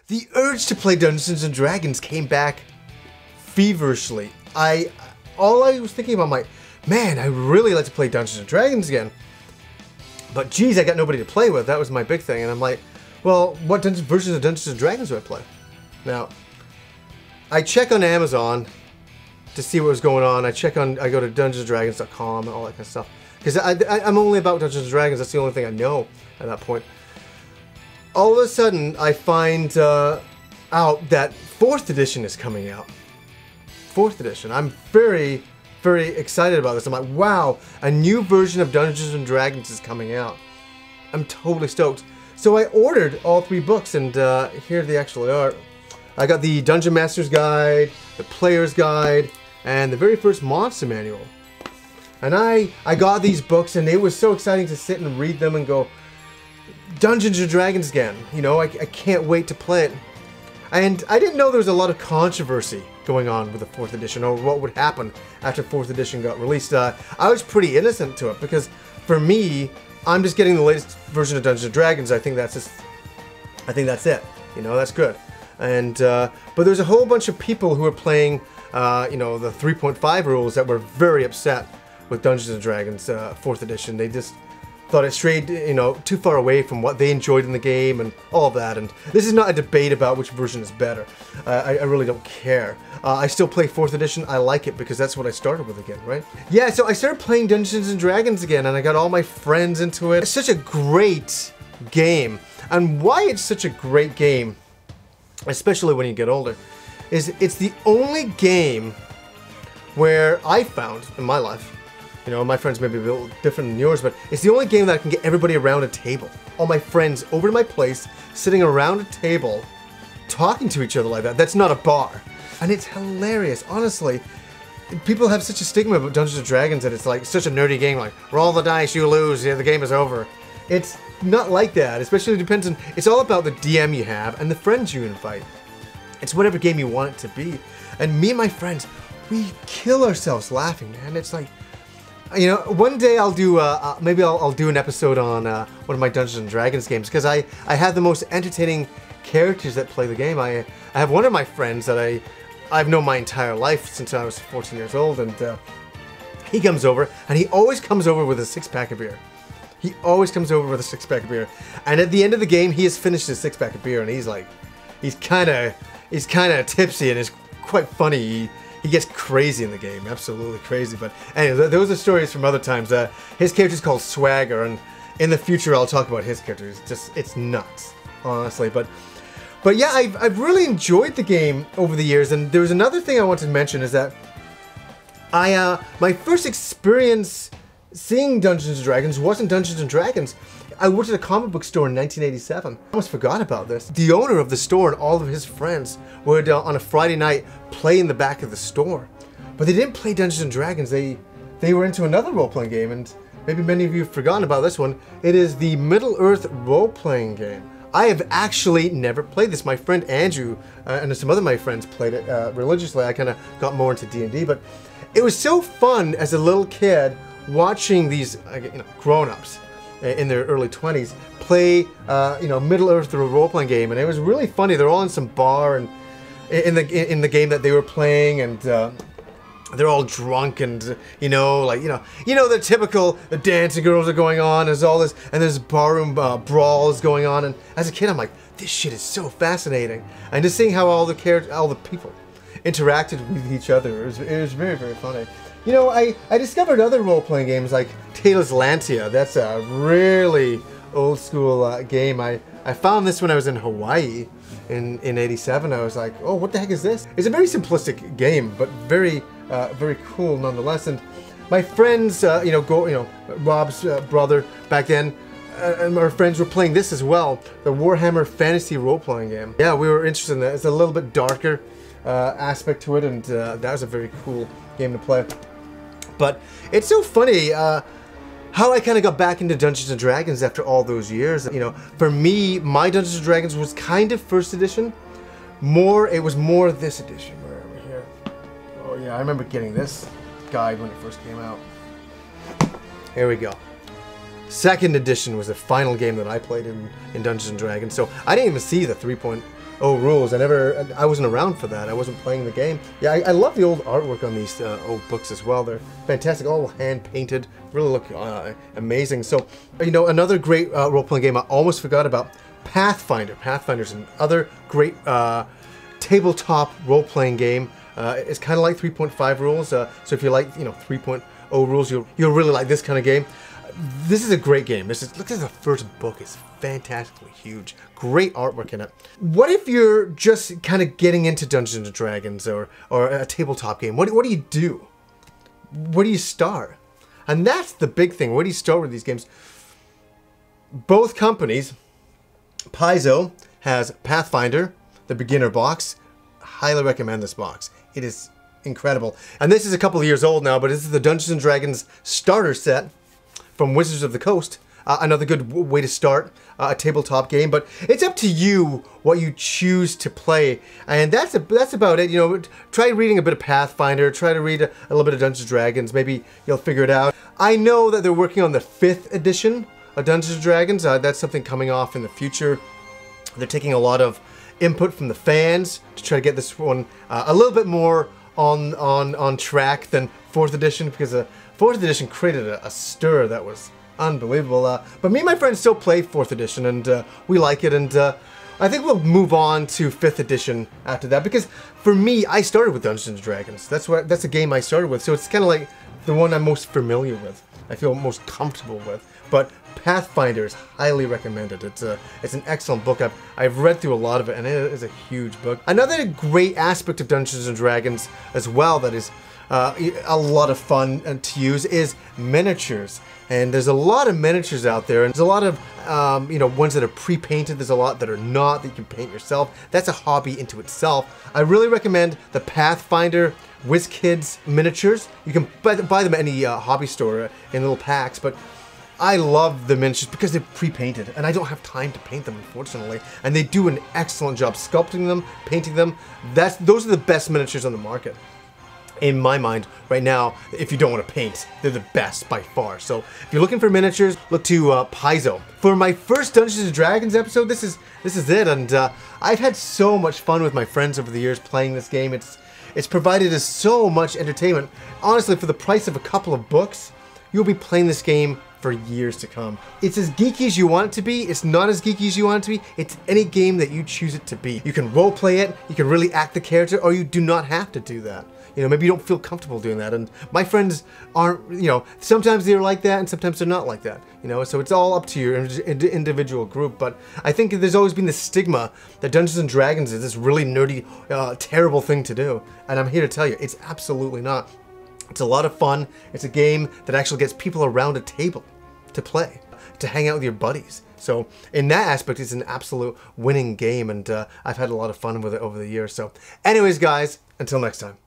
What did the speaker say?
The urge to play Dungeons and Dragons came back feverishly. All I was thinking about, man, I really like to play Dungeons and Dragons again. But geez, I got nobody to play with. That was my big thing. And I'm like, well, what versions of Dungeons and Dragons do I play? Now, I check on Amazon to see what was going on. I go to dungeonsdragons.com and all that kind of stuff. Because I'm only about Dungeons and Dragons. That's the only thing I know at that point. All of a sudden, I find out that 4th edition is coming out. 4th edition. I'm very, very excited about this. I'm like, wow, a new version of Dungeons and Dragons is coming out. I'm totally stoked. So I ordered all 3 books, and here they actually are. I got the Dungeon Master's Guide, the Player's Guide, and the very first Monster Manual. And I got these books, and it was so exciting to sit and read them and go, Dungeons and Dragons again. You know, I can't wait to play it. And I didn't know there was a lot of controversy going on with the 4th edition, or what would happen after 4th edition got released. I was pretty innocent to it, because for me, I'm just getting the latest version of Dungeons and Dragons. I think that's it. You know, that's good. And but there's a whole bunch of people who are playing, you know, the 3.5 rules that were very upset with Dungeons and Dragons 4th edition. They just thought it strayed, you know, too far away from what they enjoyed in the game and all of that. And this is not a debate about which version is better. I really don't care. I still play 4th edition. I like it because that's what I started with again, right? Yeah, so I started playing Dungeons and Dragons again, and I got all my friends into it. It's such a great game. And why it's such a great game, especially when you get older, is it's the only game where I found in my life, you know, my friends may be a little different than yours, but it's the only game that I can get everybody around a table. All my friends over to my place, sitting around a table, talking to each other like that. That's not a bar. And it's hilarious, honestly. People have such a stigma about Dungeons and Dragons that it's like such a nerdy game, like, roll the dice, you lose, yeah, the game is over. It's not like that, especially depends on, it's all about the DM you have and the friends you invite. It's whatever game you want it to be. And me and my friends, we kill ourselves laughing, man. It's like, you know, one day I'll do, maybe I'll do an episode on one of my Dungeons and Dragons games, because I have the most entertaining characters that play the game. I have one of my friends that I've known my entire life since I was 14 years old, and he comes over, and he always comes over with a 6-pack of beer. He always comes over with a 6-pack of beer, and at the end of the game, he has finished his 6-pack of beer, and he's like, he's kind of tipsy, and it's quite funny. He gets crazy in the game, absolutely crazy. But anyway, those are stories from other times. His character's called Swagger, and in the future I'll talk about his character. It's nuts, honestly. But yeah, I've really enjoyed the game over the years. And there's another thing I wanted to mention is that my first experience seeing Dungeons and Dragons wasn't Dungeons and Dragons. I worked at a comic book store in 1987. I almost forgot about this. The owner of the store and all of his friends would, on a Friday night, play in the back of the store. But they didn't play Dungeons and Dragons. They were into another role-playing game, and maybe many of you have forgotten about this one. It is the Middle-earth role-playing game. I have actually never played this. My friend Andrew and some other of my friends played it religiously. I kind of got more into D&D, but it was so fun as a little kid watching these grown-ups in their early 20s play Middle-earth role-playing game, and it was really funny. They're all in some bar and in the game that they were playing, and they're all drunk, and the typical, the dancing girls are going on, there's all this, and there's barroom brawls going on, and as a kid I'm like, this shit is so fascinating. And just seeing how all the people interacted with each other, it was very, very funny. You know, I discovered other role-playing games like Taylor's Lantia. That's a really old-school game. I found this when I was in Hawaii in '87. I was like, oh, what the heck is this? It's a very simplistic game, but very cool nonetheless. And my friends, Rob's brother back then, and our friends were playing this as well, the Warhammer Fantasy role-playing game. Yeah, we were interested in that. It's a little bit darker aspect to it, and that was a very cool game to play. But it's so funny how I kind of got back into Dungeons & Dragons after all those years. You know, for me, my Dungeons & Dragons was kind of first edition. It was more this edition. Where are we here? Oh yeah, I remember getting this guide when it first came out. Here we go. Second edition was the final game that I played in Dungeons & Dragons. So I didn't even see the 3.5 rules. I wasn't around for that. I wasn't playing the game. Yeah, I love the old artwork on these old books as well. They're fantastic, all hand painted, really look amazing. So, you know, another great role-playing game I almost forgot about, Pathfinder. Pathfinder's another great tabletop role-playing game. It's kind of like 3.5 rules. So if you like, you know, 3.0 rules, you'll really like this kind of game. This is a great game. Look at the first book. It's fantastically huge. Great artwork in it. What if you're just kind of getting into Dungeons and Dragons or a tabletop game? What do you do? Where do you start? And that's the big thing. Where do you start with these games? Both companies, Paizo has Pathfinder, the beginner box. Highly recommend this box. It is incredible. And this is a couple of years old now, but this is the Dungeons and Dragons starter set from Wizards of the Coast. Another good way to start a tabletop game, but it's up to you what you choose to play, and that's about it. You know, try reading a bit of Pathfinder, try to read a little bit of Dungeons and Dragons. Maybe you'll figure it out. I know that they're working on the 5th edition of Dungeons and Dragons. That's something coming off in the future. They're taking a lot of input from the fans to try to get this one a little bit more on track than 4th edition, because 4th edition created a stir that was unbelievable. But me and my friends still play 4th edition, and we like it, and I think we'll move on to 5th edition after that, because for me, I started with Dungeons and Dragons. That's a game I started with, so it's kind of like the one I'm most familiar with. I feel most comfortable with. But Pathfinder is highly recommended. It's an excellent book. I've read through a lot of it, and it is a huge book. Another great aspect of Dungeons and Dragons as well that is a lot of fun to use is miniatures. And there's a lot of miniatures out there, and there's a lot of you know, ones that are pre-painted. There's a lot that are not, that you can paint yourself. That's a hobby into itself. I really recommend the Pathfinder WizKids miniatures. You can buy them at any hobby store in little packs, but I love the miniatures because they're pre-painted, and I don't have time to paint them, unfortunately. And they do an excellent job sculpting them, painting them. Those are the best miniatures on the market. In my mind, right now, if you don't want to paint, they're the best by far. So if you're looking for miniatures, look to Paizo. For my first Dungeons and Dragons episode, this is it, and I've had so much fun with my friends over the years playing this game. It's provided us so much entertainment. Honestly, for the price of a couple of books, you'll be playing this game for years to come. It's as geeky as you want it to be. It's not as geeky as you want it to be. It's any game that you choose it to be. You can role play it, you can really act the character, or you do not have to do that. You know, maybe you don't feel comfortable doing that, and my friends aren't, you know, sometimes they're like that and sometimes they're not like that, you know, so it's all up to your individual group. But I think there's always been this stigma that Dungeons and Dragons is this really nerdy, terrible thing to do, and I'm here to tell you, it's absolutely not. It's a lot of fun. It's a game that actually gets people around a table to play, to hang out with your buddies. So in that aspect, it's an absolute winning game, and I've had a lot of fun with it over the years. So anyways, guys, until next time.